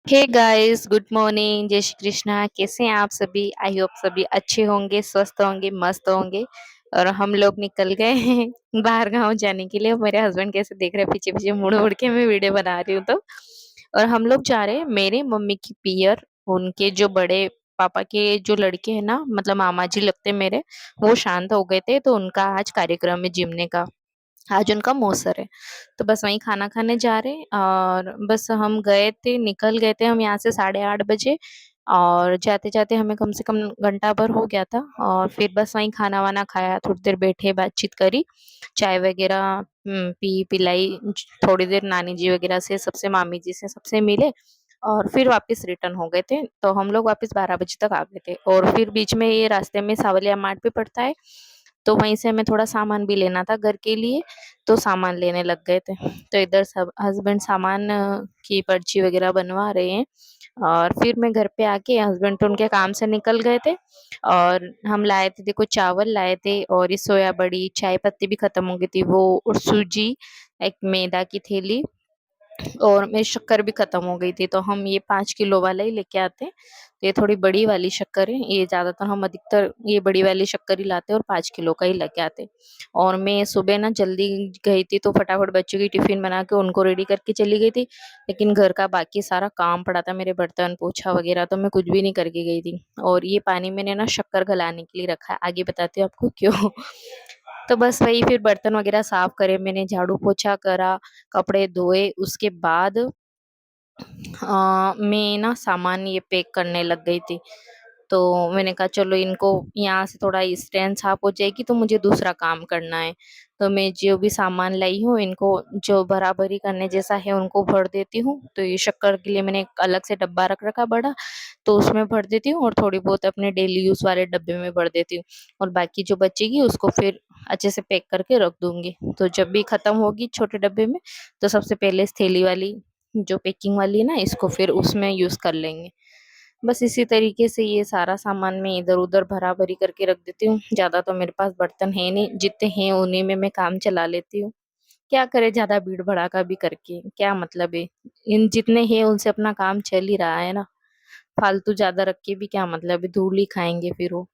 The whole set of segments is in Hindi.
हे गाइस, गुड मॉर्निंग, जय श्री कृष्णा। कैसे हैं आप सभी? आई होप सभी अच्छे होंगे, स्वस्थ होंगे, मस्त होंगे। और हम लोग निकल गए हैं बाहर गाँव जाने के लिए। मेरे हस्बैंड कैसे देख रहे हैं पीछे पीछे मुड़ मुड़ के, मैं वीडियो बना रही हूँ तो। और हम लोग जा रहे हैं मेरे मम्मी की पियर। उनके जो बड़े पापा के जो लड़के हैं ना, मतलब मामा जी लगते हैं मेरे, वो शांत हो गए थे, तो उनका आज कार्यक्रम है जिमने का। आज उनका मौसर है, तो बस वहीं खाना खाने जा रहे हैं। और बस हम गए थे, निकल गए थे हम यहाँ से 8:30 बजे। और जाते जाते हमें कम से कम घंटा भर हो गया था। और फिर बस वहीं खाना वाना खाया, थोड़ी देर बैठे, बातचीत करी, चाय वगैरह पी पिलाई। थोड़ी देर नानी जी वगैरह से, सबसे मामी जी से, सबसे मिले। और फिर वापस रिटर्न हो गए थे, तो हम लोग वापस 12 बजे तक आ गए थे। और फिर बीच में ये रास्ते में सावलिया मार्ट भी पड़ता है, तो वहीं से हमें थोड़ा सामान भी लेना था घर के लिए, तो सामान लेने लग गए थे। तो इधर सब हस्बैंड सामान की पर्ची वगैरह बनवा रहे हैं। और फिर मैं घर पे आके, हस्बैंड तो उनके काम से निकल गए थे। और हम लाए थे, देखो, चावल लाए थे, और ये सोया बड़ी, चाय पत्ती भी खत्म हो गई थी वो, और सूजी, एक मैदा की थैली, और मेरी शक्कर भी खत्म हो गई थी, तो हम ये 5 किलो वाला ही लेके आते हैं। तो ये थोड़ी बड़ी वाली शक्कर है, ये ज्यादातर हम अधिकतर ये बड़ी वाली शक्कर ही लाते हैं और 5 किलो का ही लेके आते हैं। और मैं सुबह ना जल्दी गई थी, तो फटाफट बच्चों की टिफिन बना के उनको रेडी करके चली गई थी। लेकिन घर का बाकी सारा काम पड़ा था, मेरे बर्तन पोछा वगैरह, तो मैं कुछ भी नहीं करके गई थी। और ये पानी मैंने ना शक्कर गलाने के लिए रखा है, आगे बताती हूँ आपको क्यों। तो बस वही, फिर बर्तन वगैरह साफ करे मैंने, झाड़ू पोछा करा, कपड़े धोए, उसके बाद मैं ना सामान ये पैक करने लग गई थी। तो मैंने कहा चलो इनको यहाँ से थोड़ा स्टैंड साफ हो जाएगी, तो मुझे दूसरा काम करना है। तो मैं जो भी सामान लाई हूँ, इनको जो बराबरी करने जैसा है उनको भर देती हूँ। तो ये शक्कर के लिए मैंने एक अलग से डब्बा रख रखा बड़ा, तो उसमें भर देती हूँ, और थोड़ी बहुत अपने डेली यूज वाले डब्बे में भर देती हूँ। और बाकी जो बचेगी उसको फिर अच्छे से पैक करके रख दूंगी। तो जब भी खत्म होगी छोटे डब्बे में, तो सबसे पहले इस थैली वाली, जो पैकिंग वाली है ना, इसको फिर उसमें यूज कर लेंगे। बस इसी तरीके से ये सारा सामान मैं इधर उधर भरा भरी करके रख देती हूँ। ज्यादा तो मेरे पास बर्तन है नहीं, जितने हैं उन्हीं में मैं काम चला लेती हूँ। क्या करे, ज्यादा भीड़ भड़ाका भी करके क्या मतलब है। इन जितने हैं उनसे अपना काम चल ही रहा है ना। फालतू ज्यादा रख के भी क्या मतलब है, धूल ही खाएंगे फिर वो।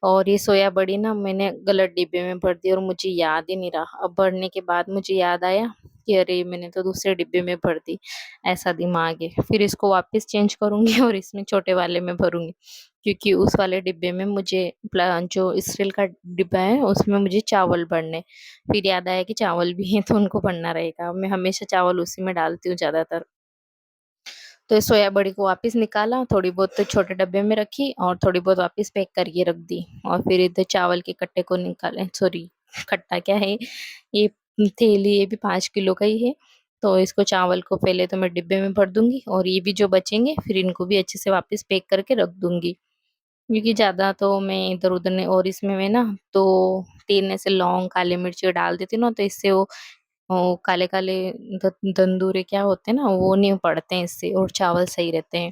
और ये सोया बड़ी ना मैंने गलत डिब्बे में भर दी, और मुझे याद ही नहीं रहा। अब भरने के बाद मुझे याद आया कि अरे मैंने तो दूसरे डिब्बे में भर दी। ऐसा दिमाग है, फिर इसको वापस चेंज करूंगी और इसमें छोटे वाले में भरूंगी। क्योंकि उस वाले डिब्बे में मुझे जो स्टील का डिब्बा है उसमें मुझे चावल भरने। फिर याद आया कि चावल भी है तो उनको भरना रहेगा। मैं हमेशा चावल उसी में डालती हूँ ज्यादातर। तो इस सोया बड़ी को वापस निकाला, थोड़ी बहुत तो छोटे डब्बे में रखी, और थोड़ी बहुत वापस पैक करके रख दी। और फिर इधर चावल के कट्टे को निकाले, सॉरी, खट्टा क्या है ये, थैली ये भी 5 किलो का ही है। तो इसको, चावल को पहले तो मैं डिब्बे में भर दूंगी, और ये भी जो बचेंगे फिर इनको भी अच्छे से वापस पैक करके रख दूंगी। क्योंकि ज्यादा तो मैं इधर उधर नहीं, और इसमें मैं ना तो 3 ऐसे लौंग, काली मिर्च डाल देती हूँ ना, तो इससे वो काले काले दंदूरे क्या होते हैं ना, वो नहीं पड़ते हैं इससे, और चावल सही रहते हैं।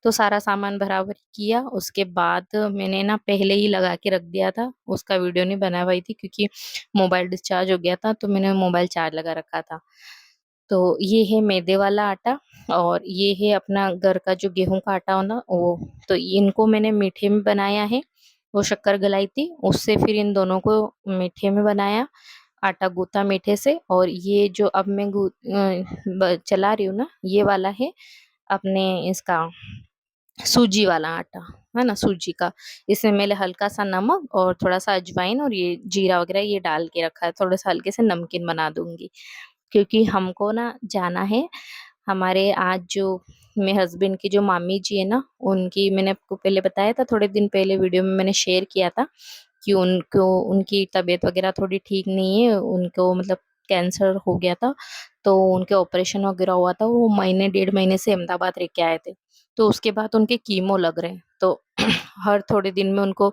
तो सारा सामान बराबर किया, उसके बाद मैंने ना पहले ही लगा के रख दिया था। उसका वीडियो नहीं बना पाई थी क्योंकि मोबाइल डिस्चार्ज हो गया था, तो मैंने मोबाइल चार्ज लगा रखा था। तो ये है मैदे वाला आटा, और ये है अपना घर का जो गेहूं का आटा हो ना वो। तो इनको मैंने मीठे में बनाया है, वो शक्कर गलाई थी उससे, फिर इन दोनों को मीठे में बनाया, आटा गूथा मीठे से। और ये जो अब मैं चला रही हूँ ना, ये वाला है अपने इसका सूजी वाला आटा, है ना, सूजी का। इसमें मैंने हल्का सा नमक और थोड़ा सा अजवाइन और ये जीरा वगैरह ये डाल के रखा है। थोड़ा सा हल्के से नमकीन बना दूंगी, क्योंकि हमको ना जाना है। हमारे आज जो मेरे हस्बैंड की जो मामी जी है ना, उनकी, मैंने आपको पहले बताया था, थोड़े दिन पहले वीडियो में मैंने शेयर किया था कि उनको, उनकी तबीयत वगैरह थोड़ी ठीक नहीं है, उनको मतलब कैंसर हो गया था। तो उनके ऑपरेशन वगैरह हुआ था, वो महीने 1.5 महीने से अहमदाबाद रह के आए थे। तो उसके बाद उनके कीमो लग रहे हैं, तो हर थोड़े दिन में उनको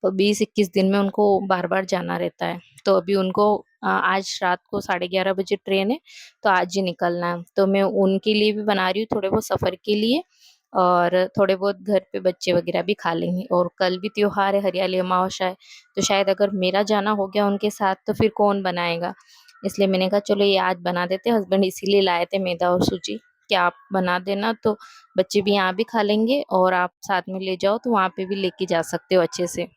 20-21 दिन में उनको बार बार जाना रहता है। तो अभी उनको आज रात को 11:30 बजे ट्रेन है, तो आज ही निकलना है। तो मैं उनके लिए भी बना रही हूँ थोड़े बहुत सफर के लिए, और थोड़े बहुत घर पे बच्चे वगैरह भी खा लेंगे। और कल भी त्योहार है, हरियाली अमावस्या है, तो शायद अगर मेरा जाना हो गया उनके साथ तो फिर कौन बनाएगा। इसलिए मैंने कहा चलो ये आज बना देते, हस्बैंड इसीलिए लाए थे मैदा और सूजी। कि आप बना देना, तो बच्चे भी यहाँ भी खा लेंगे और आप साथ में ले जाओ तो वहाँ पे भी लेके जा सकते हो अच्छे से।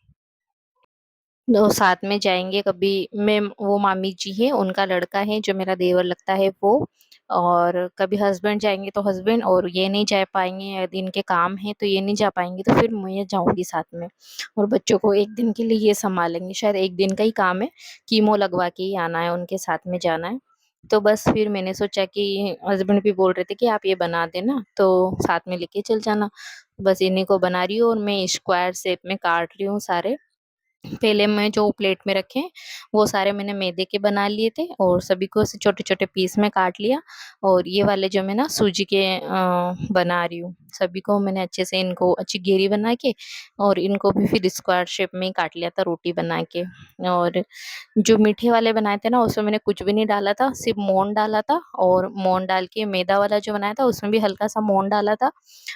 तो साथ में जाएंगे कभी। मैं, वो मामी जी है, उनका लड़का है जो मेरा देवर लगता है वो, और कभी हस्बैंड जाएंगे तो हस्बैंड, और ये नहीं जा पाएंगे, यदि इनके काम है तो ये नहीं जा पाएंगे तो फिर मैं जाऊंगी साथ में। और बच्चों को एक दिन के लिए ये संभालेंगे, शायद एक दिन का ही काम है, कीमो लगवा के ही आना है, उनके साथ में जाना है। तो बस फिर मैंने सोचा कि हस्बैंड भी बोल रहे थे कि आप ये बना देना तो साथ में लेके चल जाना। बस इन्हीं को बना रही हूँ और मैं स्क्वायर शेप में काट रही हूँ सारे। पहले मैं जो प्लेट में रखे वो सारे मैंने मैदे के बना लिए थे और सभी को ऐसे छोटे छोटे पीस में काट लिया। और ये वाले जो मैं ना सूजी के बना रही हूँ, सभी को मैंने अच्छे से इनको अच्छी घेरी बना के, और इनको भी फिर स्क्वायर शेप में ही काट लिया था रोटी बना के। और जो मीठे वाले बनाए थे ना उसमें मैंने कुछ भी नहीं डाला था, सिर्फ मोन डाला था, और मोन डाल के मैदा वाला जो बनाया था उसमें भी हल्का सा मोन डाला था।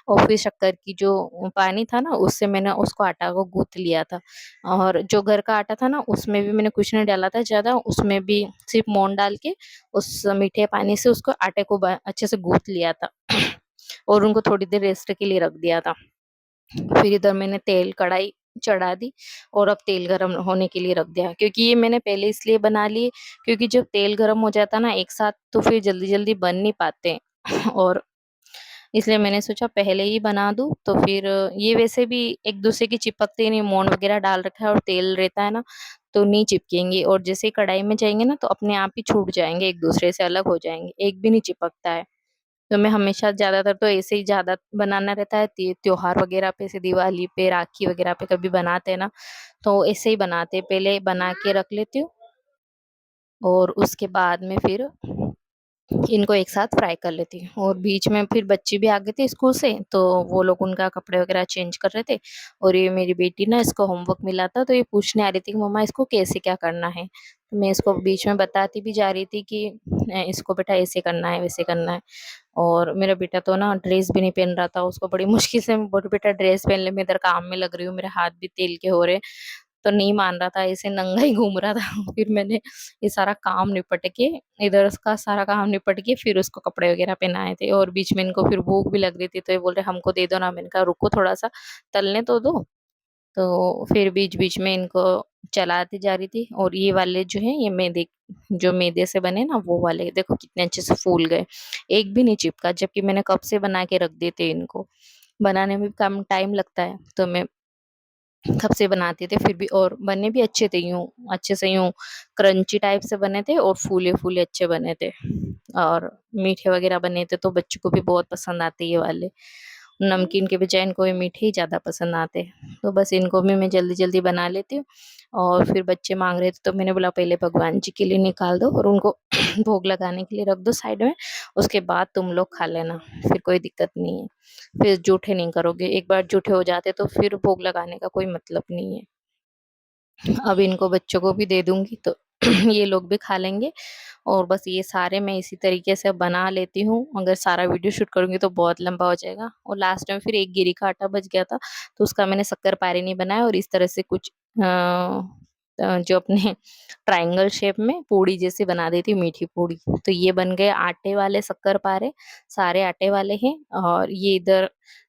और फिर शक्कर की जो पानी था ना उससे मैंने उसको आटा को गूंथ लिया था। और जो घर का आटा था ना उसमें भी मैंने कुछ नहीं डाला था ज्यादा, उसमें भी सिर्फ मोन डाल के उस मीठे पानी से उसको आटे को अच्छे से गूंथ लिया था और उनको थोड़ी देर रेस्ट के लिए रख दिया था। फिर इधर मैंने तेल कढ़ाई चढ़ा दी और अब तेल गरम होने के लिए रख दिया, क्योंकि ये मैंने पहले इसलिए बना लिए क्योंकि जब तेल गरम हो जाता ना एक साथ तो फिर जल्दी जल्दी बन नहीं पाते और इसलिए मैंने सोचा पहले ही बना दूं तो फिर ये वैसे भी एक दूसरे की चिपकते नहीं, मोन वगैरह डाल रखा है और तेल रहता है ना, तो नहीं चिपकेंगे, और जैसे ही कढ़ाई में जाएंगे ना तो अपने आप ही छूट जाएंगे, एक दूसरे से अलग हो जाएंगे, एक भी नहीं चिपकता है। तो मैं हमेशा ज्यादातर तो ऐसे ही ज्यादा बनाना रहता है, त्योहार वगैरह पे, से दिवाली पे, राखी वगैरह पे कभी बनाते हैं ना, तो ऐसे ही बनाते हैं, पहले बना के रख लेती हूँ और उसके बाद में फिर इनको एक साथ फ्राई कर लेती हूँ। और बीच में फिर बच्चे भी आ गए थे स्कूल से तो वो लोग उनका कपड़े वगैरह चेंज कर रहे थे। और ये मेरी बेटी ना, इसको होमवर्क मिला था तो ये पूछने आ रही थी कि मम्मा इसको कैसे क्या करना है, तो मैं इसको बीच में बताती भी जा रही थी कि इसको बेटा ऐसे करना है वैसे करना है। और मेरा बेटा तो ना ड्रेस भी नहीं पहन रहा था, उसको बड़ी मुश्किल से मैं बोली बेटा ड्रेस पहन ले, मैं इधर काम में लग रही हूँ, मेरे हाथ भी तेल के हो रहे, तो नहीं मान रहा था, ऐसे नंगा ही घूम रहा था फिर मैंने ये सारा काम निपट के, इधर उसका सारा काम निपट के फिर उसको कपड़े वगैरह पहनाए थे। और बीच में इनको फिर भूख भी लग रही थी तो ये बोल रहे हमको दे दो ना, मैंने कहा रुको थोड़ा सा तलने तो दो। तो फिर बीच बीच में इनको चलाती जा रही थी। और ये वाले जो है ये मैदे, जो मैदे से बने ना वो वाले देखो कितने अच्छे से फूल गए, एक भी नहीं चिपका, जबकि मैंने कब से बना के रख देते इनको, बनाने में भी कम टाइम लगता है तो मैं कब से बनाते थे, फिर भी और बने भी अच्छे थे, यूं अच्छे से यूं क्रंची टाइप से बने थे और फूले फूले अच्छे बने थे। और मीठे वगैरह बने थे तो बच्चों को भी बहुत पसंद आते ये वाले, नमकीन के बजाय इनको ये मीठे ही ज्यादा पसंद आते हैं। तो बस इनको भी मैं जल्दी जल्दी बना लेती हूँ। और फिर बच्चे मांग रहे थे तो मैंने बोला पहले भगवान जी के लिए निकाल दो और उनको भोग लगाने के लिए रख दो साइड में, उसके बाद तुम लोग खा लेना, फिर कोई दिक्कत नहीं है, फिर जूठे नहीं करोगे, एक बार जूठे हो जाते तो फिर भोग लगाने का कोई मतलब नहीं है। अब इनको बच्चों को भी दे दूंगी तो ये लोग भी खा लेंगे। और बस ये सारे मैं इसी तरीके से बना लेती हूँ, अगर सारा वीडियो शूट करूंगी तो बहुत लंबा हो जाएगा। और लास्ट में फिर एक गिरी का आटा बच गया था तो उसका मैंने शक्कर पारे नहीं बनाया और इस तरह से कुछ जो अपने ट्रायंगल शेप में पूड़ी जैसी बना दी थी, मीठी पूड़ी। तो ये बन गए आटे वाले शक्कर पारे, सारे आटे वाले हैं। और ये इधर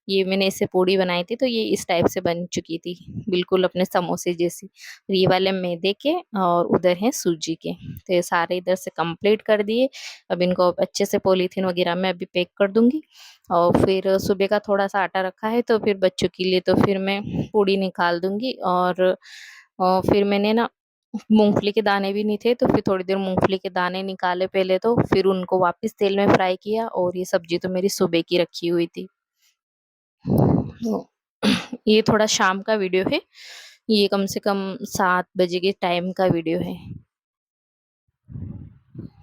ये मैंने इससे पूड़ी बनाई थी तो ये इस टाइप से बन चुकी थी, बिल्कुल अपने समोसे जैसी। ये वाले मैदे के और उधर है सूजी के। तो ये सारे इधर से कंप्लीट कर दिए। अब इनको अच्छे से पॉलीथीन वगैरह में अभी पैक कर दूंगी। और फिर सुबह का थोड़ा सा आटा रखा है तो फिर बच्चों के लिए तो फिर मैं पूड़ी निकाल दूंगी। और फिर मैंने ना मूंगफली के दाने भी नहीं थे तो फिर थोड़ी देर मूंगफली के दाने निकाले पहले, तो फिर उनको वापस तेल में फ्राई किया। और ये सब्जी तो मेरी सुबह की रखी हुई थी। तो ये थोड़ा शाम का वीडियो है, ये कम से कम 7 बजे के टाइम का वीडियो है।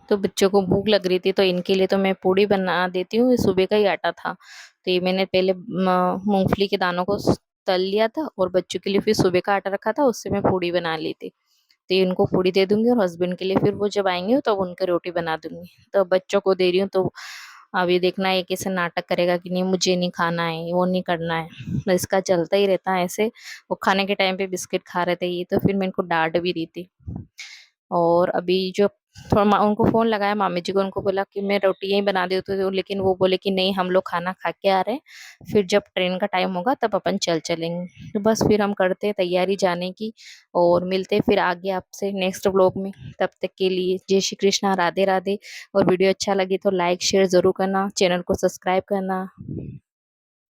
तो बच्चों को भूख लग रही थी तो इनके लिए तो मैं पूड़ी बना देती हूँ, ये सुबह का ही आटा था तो ये मैंने पहले मूंगफली के दानों को तल लिया था और बच्चों के लिए फिर सुबह का आटा रखा था उससे मैं पूड़ी बना ली थी। तो ये उनको पूड़ी दे दूंगी और हस्बैंड के लिए फिर वो जब आएंगे तो उनके रोटी बना दूंगी। तो बच्चों को दे रही हूँ तो अब ये देखना है कैसे नाटक करेगा कि नहीं मुझे नहीं खाना है, वो नहीं करना है, तो इसका चलता ही रहता है ऐसे। वो खाने के टाइम पे बिस्किट खा रहे थे ये, तो फिर मैं इनको डांट भी दी थी। और अभी जो थोड़ा उनको फोन लगाया मामी जी को, उनको बोला कि मैं रोटी यहीं बना देती हूँ, लेकिन वो बोले कि नहीं हम लोग खाना खा के आ रहे हैं, फिर जब ट्रेन का टाइम होगा तब अपन चल चलेंगे। तो बस फिर हम करते हैं तैयारी जाने की, और मिलते हैं फिर आगे आपसे नेक्स्ट व्लॉग में। तब तक के लिए जय श्री कृष्णा, राधे राधे। और वीडियो अच्छा लगे तो लाइक शेयर जरूर करना, चैनल को सब्सक्राइब करना।